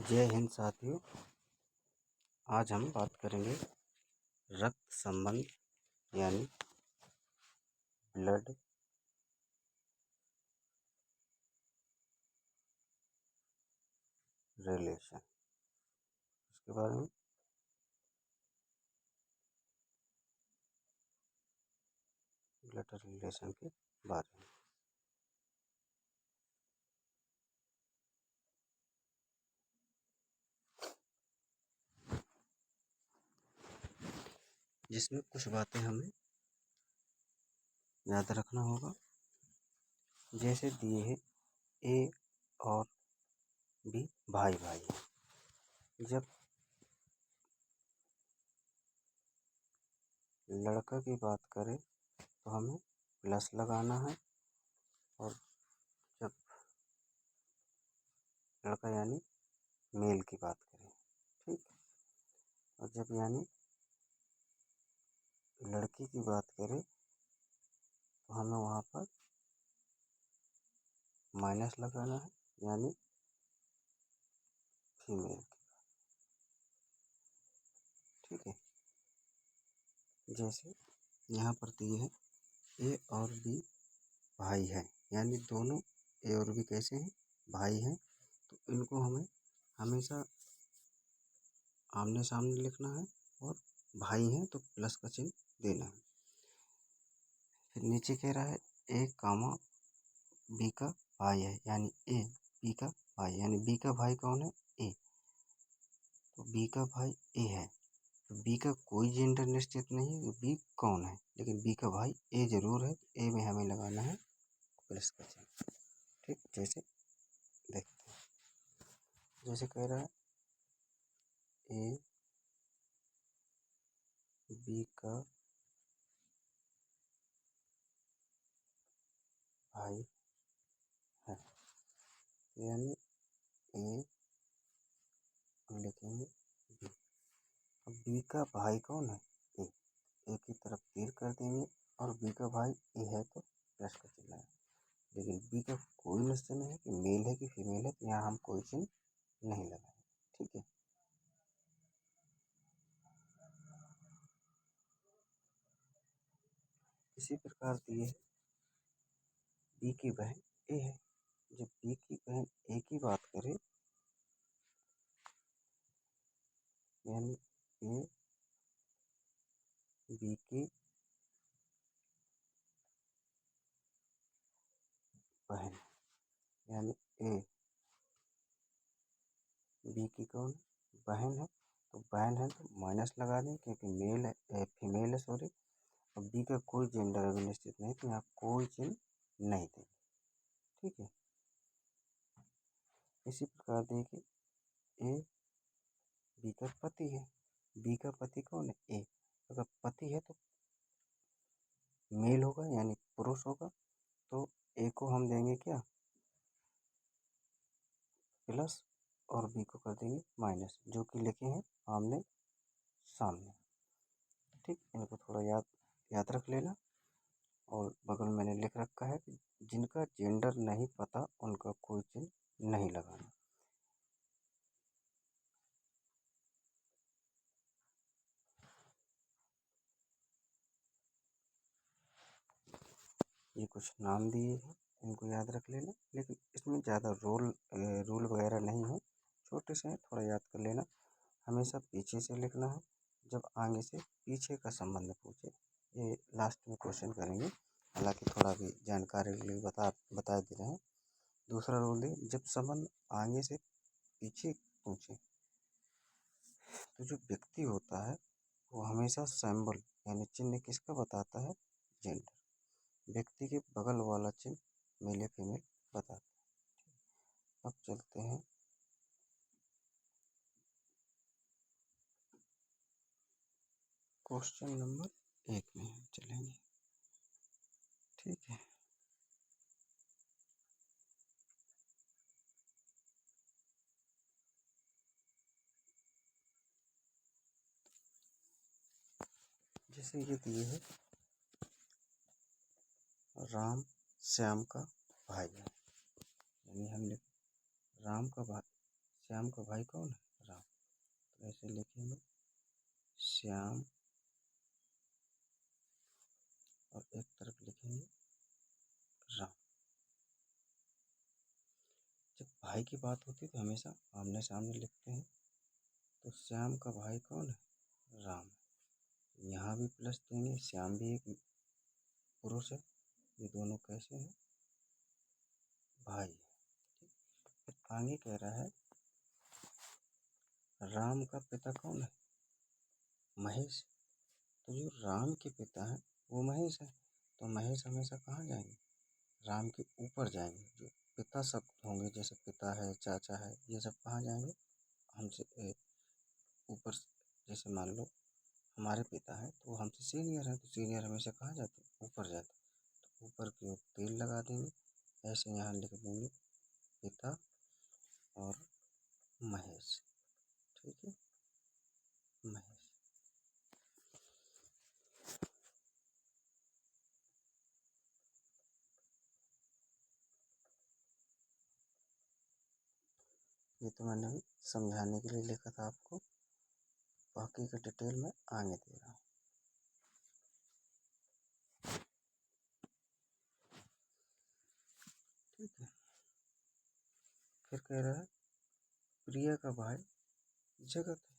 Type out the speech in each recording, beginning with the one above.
जय हिंद साथियों। आज हम बात करेंगे रक्त संबंध यानी ब्लड रिलेशन इसके बारे में। ब्लड रिलेशन के बारे में जिसमें कुछ बातें हमें याद रखना होगा। जैसे दिए है ए और बी भाई भाई हैं। जब लड़का की बात करें तो हमें प्लस लगाना है, और जब लड़का यानी मेल की बात करें, ठीक, और जब यानी लड़की की बात करें तो हमें वहाँ पर माइनस लगाना है, यानी फीमेल की। ठीक है, जैसे यहाँ पर दिए है ए और बी भाई है, यानी दोनों ए और बी कैसे हैं, भाई हैं। तो इनको हमें हमेशा आमने सामने लिखना है, और भाई हैं तो प्लस का चिन्ह देना है। फिर नीचे कह रहा है ए कामा बी का भाई है, यानी ए बी का भाई, यानी बी का भाई कौन है, ए। तो बी का भाई ए है, तो बी का कोई जेंडर निश्चित नहीं है, बी कौन है, लेकिन बी का भाई ए जरूर है। ए में हमें लगाना है प्लस का चिन्ह। ठीक, जैसे देखते हैं, जैसे कह रहा है ए बी का भाई है, यानी ए लिखेंगे बी। अब बी का भाई कौन है, ए। ए की तरफ तीर कर देंगे, और बी का भाई ए है तो प्लस का चिन्ह है। लेकिन बी का कोई निश्चय नहीं है कि मेल है कि फीमेल है, तो यहाँ हम कोई चिन्ह नहीं लगाएंगे। ठीक है, इसी प्रकार दिए है बी की बहन ए है। जब बी की बहन ए की बात करें, यानी ए बी की बहन, यानी ए बी की कौन बहन है, तो बहन है तो माइनस लगा दें, क्योंकि मेल है, फीमेल है सॉरी। अब बी का कोई जेंडर अभी निश्चित नहीं, तो यहाँ कोई चिन्ह नहीं देंगे। ठीक है, इसी प्रकार देखिए ए बी का पति है। बी का पति कौन है, ए। अगर पति है तो मेल होगा, यानी पुरुष होगा, तो ए को हम देंगे क्या, प्लस, और बी को कर देंगे माइनस, जो कि लिखे हैं आमने सामने। ठीक, इनको थोड़ा याद याद रख लेना। और बगल में मैंने लिख रखा है कि जिनका जेंडर नहीं पता उनका कोई चिन्ह नहीं लगाना। ये कुछ नाम दिए हैं, इनको याद रख लेना, लेकिन इसमें ज़्यादा रूल वगैरह नहीं है, छोटे से हैं, थोड़ा याद कर लेना। हमेशा पीछे से लिखना है, जब आगे से पीछे का संबंध पूछे। ये लास्ट में क्वेश्चन करेंगे, हालांकि थोड़ा भी जानकारी के लिए बता दे रहे हैं। दूसरा रूल है, जब संबंध आगे से पीछे पूछे तो जो व्यक्ति होता है वो हमेशा सिंबल यानी चिन्ह किसका बताता है, जेंडर। व्यक्ति के बगल वाला चिन्ह मेल या फीमेल बताता है। अब चलते हैं क्वेश्चन नंबर 1 में चलेंगे। ठीक है, जैसे ये दिए है राम श्याम का भाई है, यानी हम लिख राम का भाई श्याम का भाई कौन है? राम। तो ऐसे लिखेंगे श्याम और एक तरफ लिखेंगे राम। जब भाई की बात होती है तो हमेशा आमने सामने लिखते हैं। तो श्याम का भाई कौन है? राम। यहाँ भी प्लस देंगे, श्याम भी एक पुरुष है, ये दोनों कैसे हैं? भाई। फिर आगे कह रहा है राम का पिता कौन है? महेश। तो जो राम के पिता हैं वो महेश है, तो महेश हमेशा कहाँ जाएंगे? राम के ऊपर जाएंगे। जो पिता सब होंगे जैसे पिता है, चाचा है, ये सब कहाँ जाएंगे? हमसे ऊपर। जैसे मान लो हमारे पिता हैं तो वो हमसे सीनियर है, तो सीनियर हमेशा कहाँ जाते हैं? ऊपर जाते हैं। तो ऊपर की ओर तेल लगा देंगे। ऐसे यहाँ लिख देंगे पिता और महेश। ठीक है, महेश। ये तो मैंने अभी समझाने के लिए लिखा था आपको, बाकी का डिटेल में आगे दे रहा हूँ। ठीक है। फिर कह रहा है प्रिया का भाई जगत है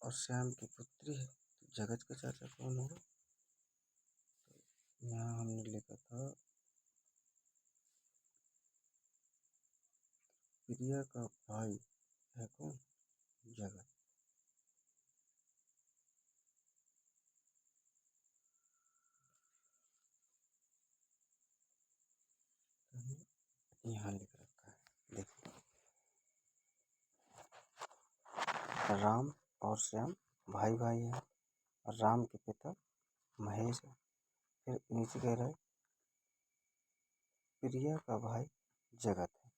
और श्याम की पुत्री है, तो जगत का चाचा कौन होगा? यहाँ हमने लिखा था प्रिया का भाई है कौन? जगत। यहाँ लिख रखा है, देखो राम और श्याम भाई भाई हैं और राम के पिता महेश है। फिर नीचे कह रहा है प्रिया का भाई जगत है,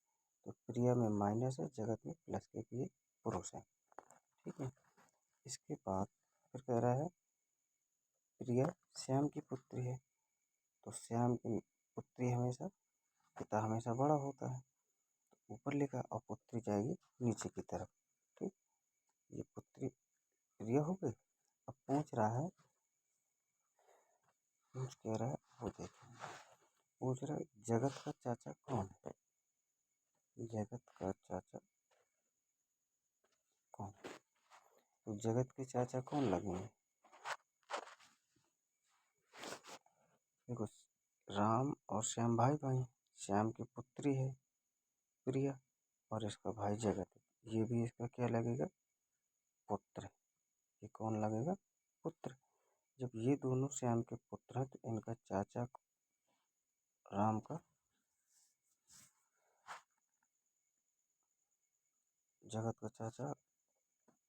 तो प्रिया में माइनस है, जगत में प्लस, के ये पुरुष है। ठीक है। इसके बाद फिर कह रहा है प्रिया श्याम की पुत्री है, तो श्याम की पुत्री हमेशा, पिता हमेशा बड़ा होता है, तो ऊपर लिखा और पुत्री जाएगी नीचे की तरफ। ठीक। ये पुत्री प्रिया हो गई। अब पूछ रहा है, पूछ कह रहा है वो देखें, पूछ रहा है जगत का चाचा कौन है? जगत का चाचा कौन? तो जगत के चाचा कौन लगेंगे? देखो राम और श्याम भाई भाई, श्याम की पुत्री है प्रिया और इसका भाई जगत है, ये भी इसका क्या लगेगा? पुत्र। ये कौन लगेगा? पुत्र। जब ये दोनों श्याम के पुत्र हैं तो इनका चाचा राम का, जगत का चाचा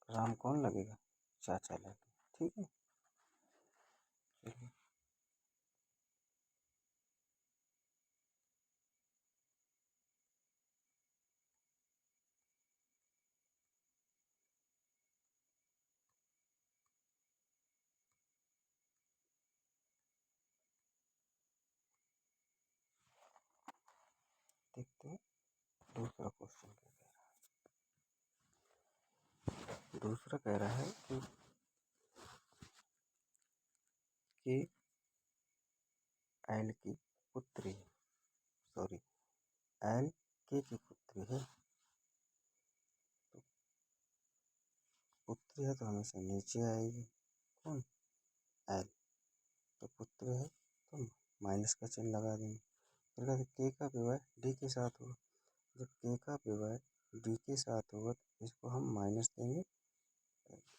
राम कौन लगेगा? चाचा लगेगा। ठीक है। चलिए देखते हैं दूसरा क्वेश्चन क्या कह रहा है। दूसरा कह रहा है कि एल की पुत्री है, सॉरी एल की पुत्री है, तो पुत्री है तो हमेशा नीचे आएगी। कौन? एल। तो पुत्र है तो माइनस का चिन्ह लगा देंगे। फिर कहते के का विवाह डी के साथ होगा। जब के का विवाह डी के साथ होगा तो इसको हम माइनस देंगे,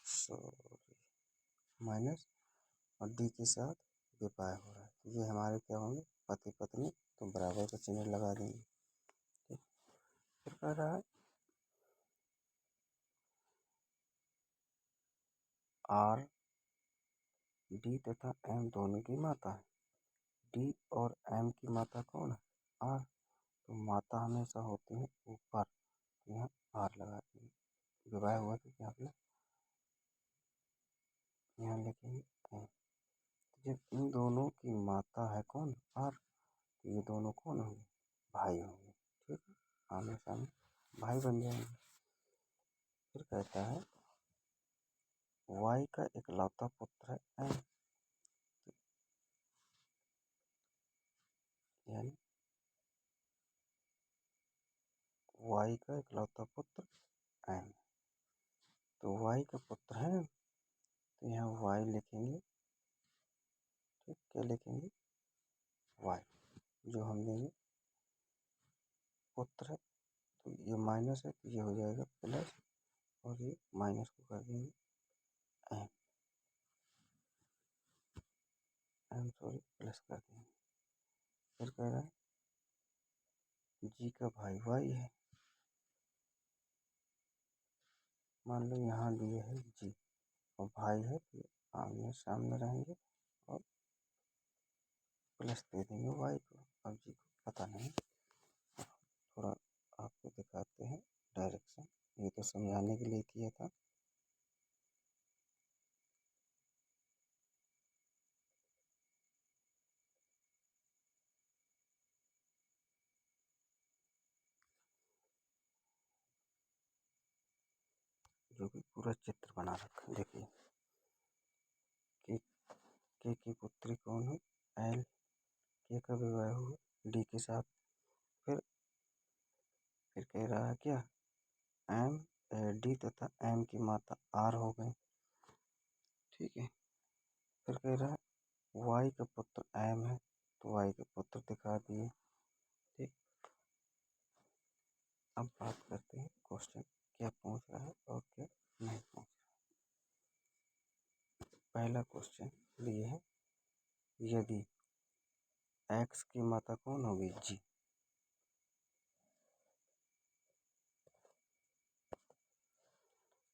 सॉरी माइनस, और डी के साथ विवाह हो रहा है तो ये हमारे क्या होंगे? पति पत्नी, तो बराबर का चिन्ह लगा देंगे। ठीक। फिर कह रहा है आर डी तथा एम दोनों की माता है। डी और एम की माता कौन है? आर। तो माता हमेशा होती है ऊपर, तो यहाँ आर लगा देंगे। विवाह हुआ तो क्या अपना यहाँ लिखेंगे एम। जब इन दोनों की माता है कौन? आर, तो ये दोनों कौन होंगे? भाई होंगे। ठीक है, आमने सामने भाई बन जाएंगे। फिर कहता है वाई का इकलौता पुत्र है एम, यानी वाई का इकलौता पुत्र एम। तो वाई का पुत्र है, तो यहाँ वाई लिखेंगे। ठीक, क्या लिखेंगे? वाई। जो हम देंगे पुत्र है, तो ये माइनस है तो ये हो जाएगा प्लस, और ये माइनस को कर देंगे एम, एम सॉरी प्लस कर देंगे। फिर कह रहा है जी का भाई वाई है। मान लो यहाँ दिए है जी और भाई है, तो आमने सामने रहेंगे और प्लस दे देंगे वाई को। अब जी को पता नहीं, थोड़ा आपको दिखाते हैं डायरेक्शन, ये तो समझाने के लिए किया था। जो कि पूरा चित्र बना रखा है। देखिए के की पुत्री कौन है? एल। के का विवाह हुआ डी के साथ। फिर फिर कह रहा है क्या, एम डी तथा एम की माता आर हो गई। ठीक है। फिर कह रहा है वाई का पुत्र एम है, तो वाई के पुत्र दिखा दिए। ठीक। अब बात करते हैं क्वेश्चन क्या पूछ रहा है और क्या नहीं पूछ रहा। पहला क्वेश्चन ये है, यदि एक्स की माता कौन होगी? जी।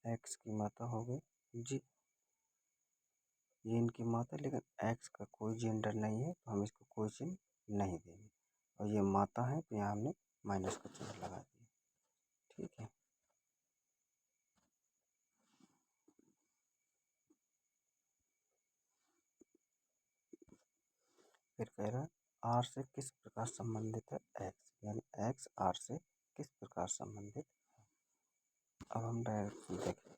एक्स की माता हो गई जी, ये इनकी माता, लेकिन एक्स का कोई जेंडर नहीं है तो हम इसको कोई चिन्ह नहीं देंगे, और ये माता है तो यहाँ हमने माइनस का चिन्ह लगा दिया। ठीक है। फिर कह रहा है आर से किस प्रकार संबंधित है एक्स, यानी एक्स आर से किस प्रकार संबंधित। अब हम डायरेक्ट देखें,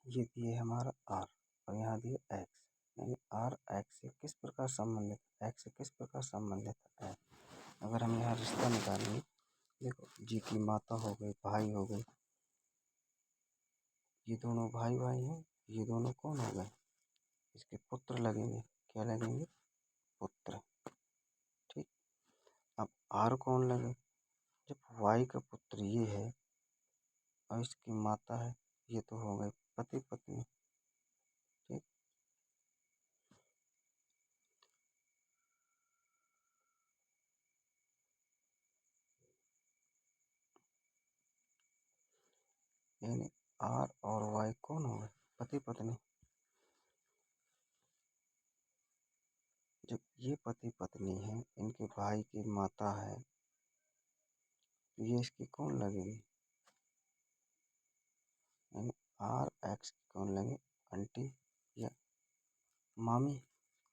ये दिए हमारा आर और यहाँ दिए एक्स, यानी आर एक्स से किस प्रकार संबंधित, एक्स से किस प्रकार संबंधित है। अगर हम यहाँ रिश्ता निकालेंगे, देखो जी की माता हो गई, भाई हो गई, ये दोनों भाई भाई हैं, ये दोनों कौन हो गए? इसके पुत्र लगेंगे। क्या लगेंगे? पुत्र। ठीक। अब आर कौन लगे? जब वाई का पुत्र ये है और इसकी माता है, ये तो हो गए पति पत्नी। ठीक। यानी आर और वाई कौन हो गए? पति पत्नी। जब ये पति पत्नी है, इनके भाई की माता है, तो ये इसकी कौन लगेगी? यानी आर एक्स की कौन लगे? आंटी या मामी,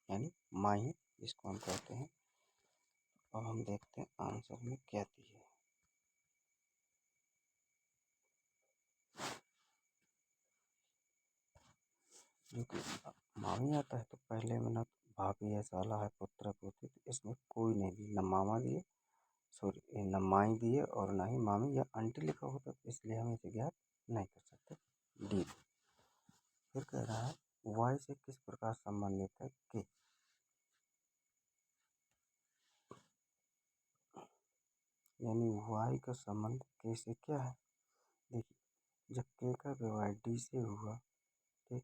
यानी माही जिसको हम कहते हैं। अब हम देखते हैं आंसर में क्या दिया है। क्योंकि मामी आता है तो पहले में ना भाभी है, साला है, पुत्र पोती, तो इसमें कोई नहीं दी, न मामा दिए, सॉरी न माई दिए और ना ही मामी या आंटी लिखा होता, तो इसलिए हम इसे ज्ञात नहीं कर सकते। डी। फिर कह रहा है वाई से किस प्रकार संबंधित है के, यानी वाई का संबंध के से क्या है? देखिए जब के का विवाह डी से हुआ, ठीक,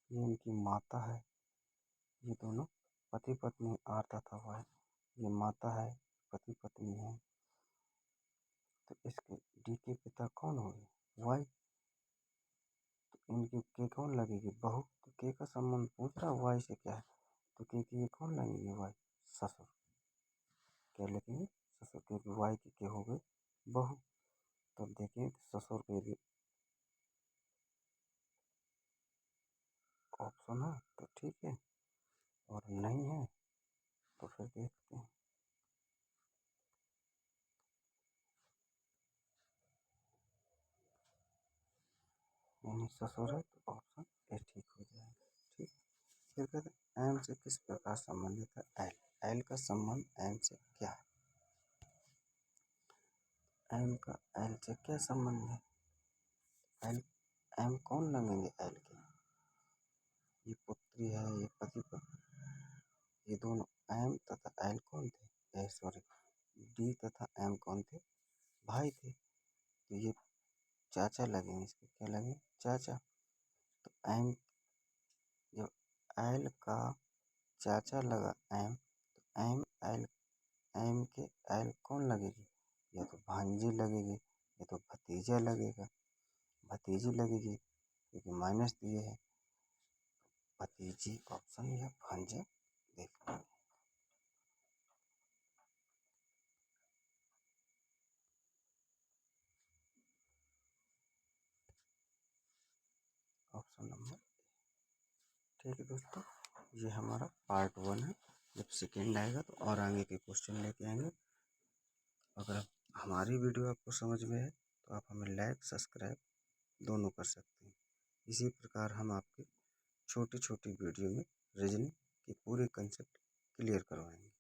ये इनकी माता है, ये दोनों पति पत्नी आर तथा वाई, ये माता है, पति पत्नी है, तो इसके डी के पिता कौन हो गए? वाई। तो इनकी के कौन लगेगी? बहू। तो के का संबंध पूछ रहा वाई से क्या है, तो के की ये कौन लगेगी? वाई। ससुर। क्या लगेंगे? ससुर, क्योंकि वाई की के हो गई बहू। तो देखिए ससुर के भी ऑप्शन है तो ठीक है, और नहीं है तो फिर देखते हैं। यानी ससुर है तो ऑप्शन ए ठीक हो जाएगा। ठीक, फिर कहते हैं एम से किस प्रकार संबंधित है एल। एल का संबंध एम से क्या है? एम का एल से क्या संबंध है? एल एम कौन लगेंगे एल के? ये पुत्री है, ये पति पत्नी, ये दोनों एम तथा एल कौन थे? सॉरी, डी तथा एम कौन थे? भाई थे। तो ये चाचा लगेंगे, इसके क्या लगेंगे? चाचा। तो एम, जब एल का चाचा लगा एम, तो एम एल, एम के एल कौन लगेगी? या तो भांजी लगेगी या तो भतीजा लगेगा। भतीजी लगेगी क्योंकि माइनस दिए है, भतीजी ऑप्शन या भांजा देख लेंगे। Option number. ठीक है दोस्तों, ये हमारा पार्ट 1 है। जब सेकेंड आएगा तो और आगे के क्वेश्चन लेके आएंगे। अगर हमारी वीडियो आपको समझ में है तो आप हमें लाइक सब्सक्राइब दोनों कर सकते हैं। इसी प्रकार हम आपके छोटी छोटी वीडियो में रीजनिंग की पूरी कंसेप्ट क्लियर करवाएंगे।